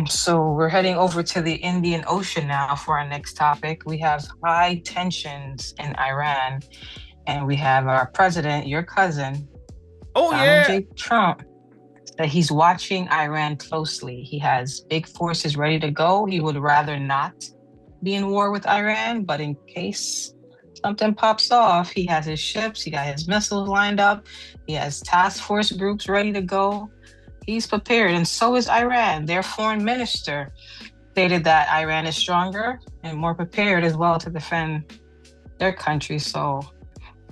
So we're heading over to the Indian Ocean now for our next topic. We have high tensions in Iran, and we have our president, your cousin, Oh Donald yeah. J. Trump, that he's watching Iran closely. He has big forces ready to go. He would rather not be in war with Iran, but in case something pops off, he has his ships, he got his missiles lined up, he has task force groups ready to go. He's prepared, and so is Iran. Their foreign minister stated that Iran is stronger and more prepared as well to defend their country. So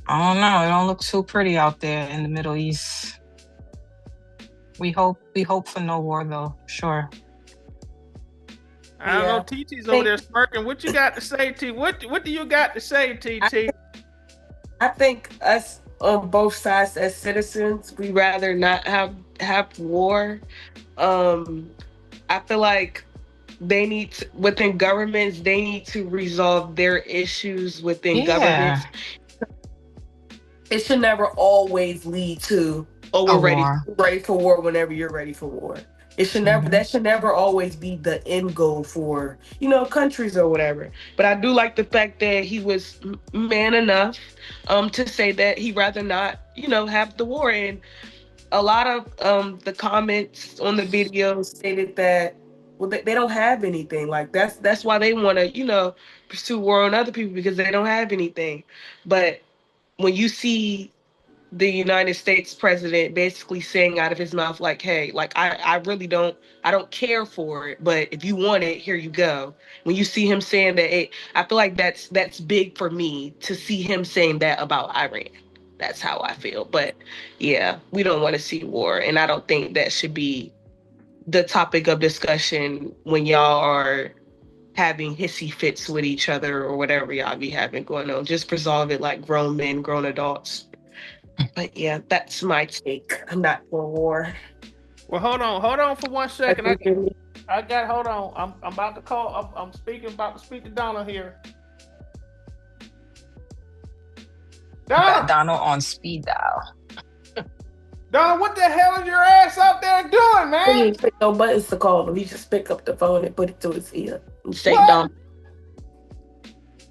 I don't know. It don't look too pretty out there in the Middle East. We hope for no war though. Sure. I don't know. Yeah. TT's over there smirking. What you got to say, T? What do you got to say, TT? I think us on both sides as citizens, we rather not have war. Um, I feel like within governments, they need to resolve their issues within Yeah. governments. It should never always lead to, oh, A we're war. ready for war whenever you're ready for war. It should never Mhm. that should never always be the end goal for, countries or whatever. But I do like the fact that he was man enough to say that he'd rather not, have the war. And a lot of the comments on the video stated that, well, they don't have anything. Like that's why they want to, pursue war on other people, because they don't have anything. But when you see the United States president basically saying out of his mouth, like, hey, like, I really I don't care for it, but if you want it, here you go. When you see him saying that, I feel like that's big for me to see him saying that about Iran. That's how I feel. But yeah, we don't want to see war. And I don't think that should be the topic of discussion when y'all are having hissy fits with each other or whatever y'all be having going on. Just resolve it like grown men, grown adults. But yeah, that's my take. I'm not for war. Well, hold on for 1 second. Hold I got. Hold on. I'm about to call. I'm speaking. About to speak to Donald here. Got Donald, Donald on speed dial. Donald, what the hell is your ass out there doing, He man? ain't pick no buttons to call him. He just pick up the phone and put it to his ear and say, What? "Don't."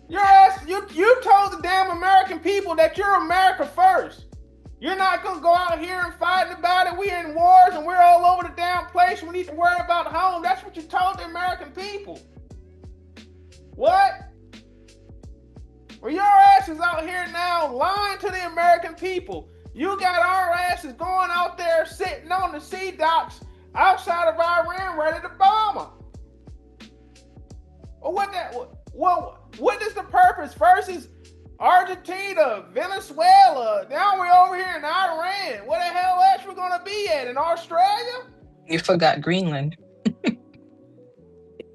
Your ass. You told the damn American people that you're America first. You're not gonna go out here and fight about it. We're in wars and we're all over the damn place. We need to worry about home. That's what you told the American people. What? Well, your ass is out here now lying to the American people. You got our asses going out there sitting on the sea docks outside of Iran ready to bomb them. Well, what is the purpose? First is Argentina, Venezuela. Now we're over here in Iran. Where the hell else we gonna be at? In Australia? You forgot Greenland.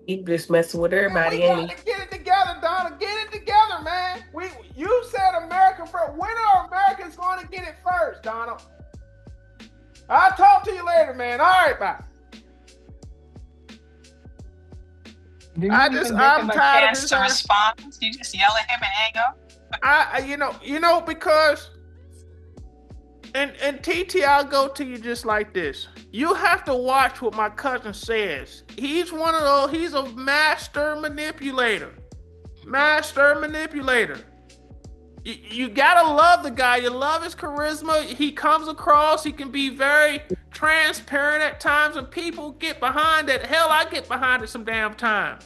He just messing with Man, everybody, we got ain't to get it together, Donna. Get it together, man. You said America first. When are Americans going to get it first, Donna? I'll talk to you later, man. All right, bye. Do you I even just give I'm him a tired of chance this. to respond? You just yell at him and hang up? Because and TT, I'll go to you just like this. You have to watch what my cousin says. He's one of those. He's a master manipulator. Master manipulator. You gotta love the guy. You love his charisma. He comes across. He can be very transparent at times, and people get behind it. Hell, I get behind it some damn time.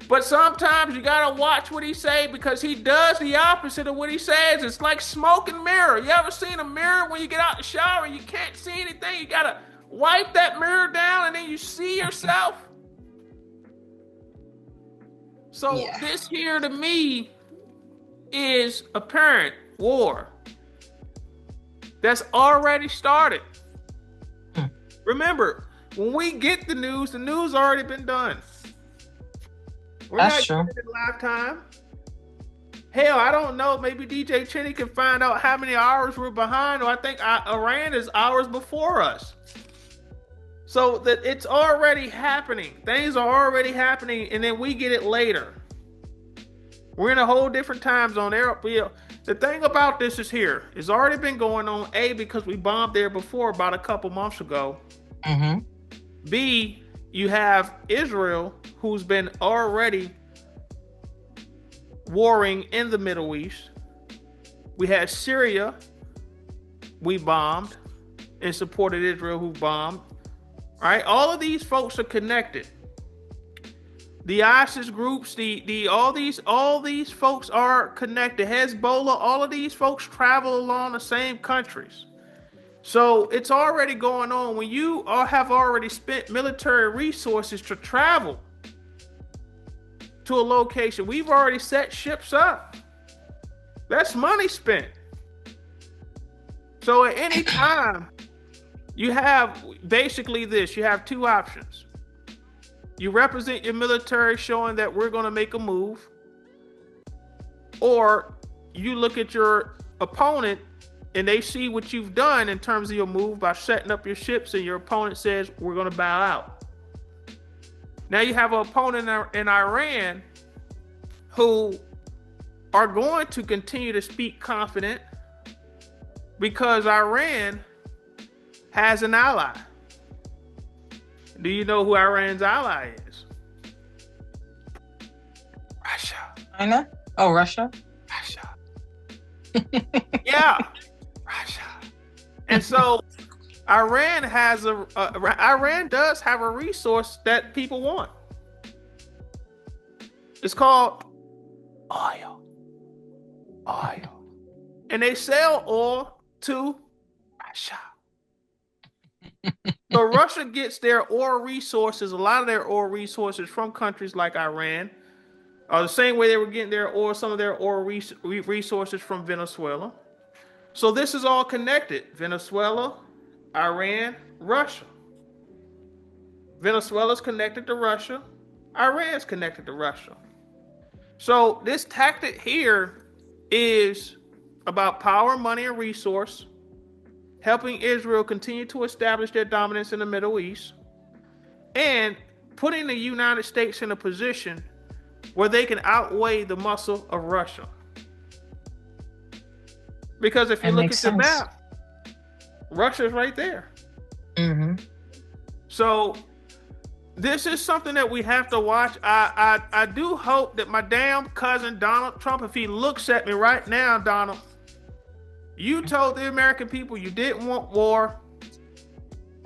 But sometimes you gotta watch what he say, because he does the opposite of what he says. It's like smoke and mirror. You ever seen a mirror when you get out the shower and you can't see anything? You gotta wipe that mirror down and then you see yourself. So Yeah. this here to me is apparent war that's already started. Remember, when we get the news already been done. We're That's not true. getting it in lifetime. Hell, I don't know. Maybe DJ Chinny can find out how many hours we're behind, or I think Iran is hours before us. So that it's already happening. Things are already happening, and then we get it later. We're in a whole different time zone. The thing about this is here. It's already been going on, A, because we bombed there before about a couple months ago. Mm-hmm. B, You have Israel, who's been already warring in the Middle East. We had Syria, we bombed and supported Israel, who bombed. Right? All of these folks are connected. The ISIS groups, all these folks are connected. Hezbollah, all of these folks travel along the same countries. So it's already going on. When you have already spent military resources to travel to a location, we've already set ships up. That's money spent. So at any time, you have basically this. You have two options. You represent your military showing that we're going to make a move, or you look at your opponent and they see what you've done in terms of your move by setting up your ships, and your opponent says, we're going to bow out. Now you have an opponent in Iran who are going to continue to speak confident because Iran has an ally. Do you know who Iran's ally is? Russia. China? Oh, Russia? Russia. Yeah, Russia. And so Iran does have a resource that people want. It's called oil. Oil. And they sell oil to Russia. So Russia gets their oil resources, a lot of their oil resources, from countries like Iran. The same way they were getting their oil, some of their oil resources from Venezuela. So this is all connected. Venezuela, Iran, Russia. Venezuela's connected to Russia. Iran's connected to Russia. So this tactic here is about power, money, and resource, helping Israel continue to establish their dominance in the Middle East, and putting the United States in a position where they can outweigh the muscle of Russia. Because if you look at the map, Russia's right there. Mm-hmm. So this is something that we have to watch. I do hope that my damn cousin Donald Trump, if he looks at me right now, Donald, you told the American people you didn't want war.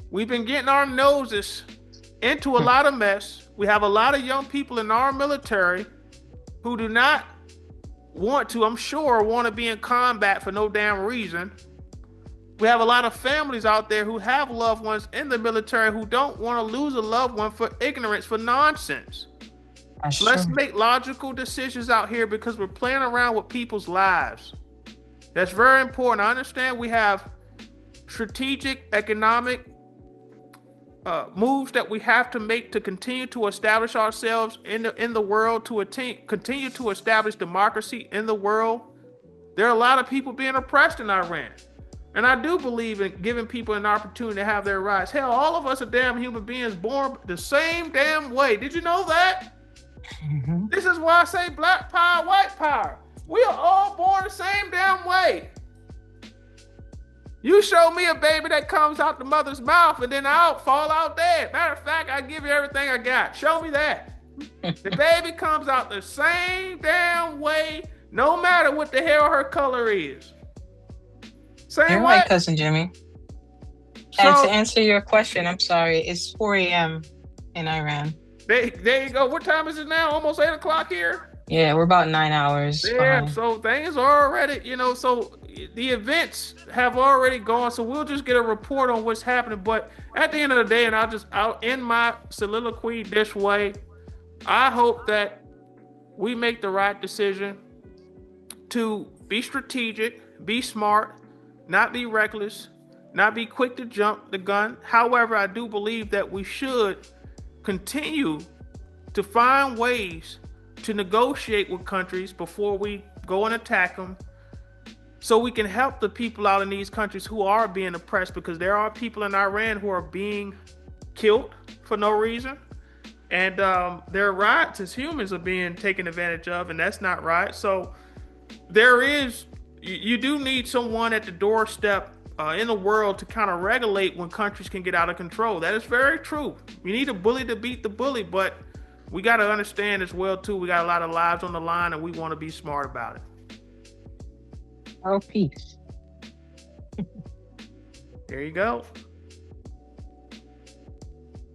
We've been getting our noses into a lot of mess. We have a lot of young people in our military who do not want to be in combat for no damn reason. We have a lot of families out there who have loved ones in the military who don't want to lose a loved one for ignorance, for nonsense. Let's make logical decisions out here, because we're playing around with people's lives. That's very important. I understand we have strategic economic moves that we have to make to continue to establish ourselves in the world, to continue to establish democracy in the world. There are a lot of people being oppressed in Iran. And I do believe in giving people an opportunity to have their rights. Hell, all of us are damn human beings born the same damn way. Did you know that? Mm-hmm. This is why I say black power, white power. We are all born the same damn way. You show me a baby that comes out the mother's mouth and then I'll fall out dead. Matter of fact, I give you everything I got. Show me that. The baby comes out the same damn way, no matter what the hell her color is. Same You're way. right, Cousin Jimmy. So, and to answer your question, I'm sorry, it's 4 a.m. in Iran. There you go. What time is it now? Almost 8 o'clock here? Yeah, we're about 9 hours. Yeah, so things are already, so the events have already gone. So we'll just get a report on what's happening. But at the end of the day, and I'll end my soliloquy this way. I hope that we make the right decision to be strategic, be smart, not be reckless, not be quick to jump the gun. However, I do believe that we should continue to find ways to negotiate with countries before we go and attack them, so we can help the people out in these countries who are being oppressed, because there are people in Iran who are being killed for no reason, and their rights as humans are being taken advantage of, and that's not right. So you do need someone at the doorstep in the world to kind of regulate when countries can get out of control. That is very true. You need a bully to beat the bully, but we got to understand as well too. We got a lot of lives on the line, and we want to be smart about it. Oh, peace. There you go.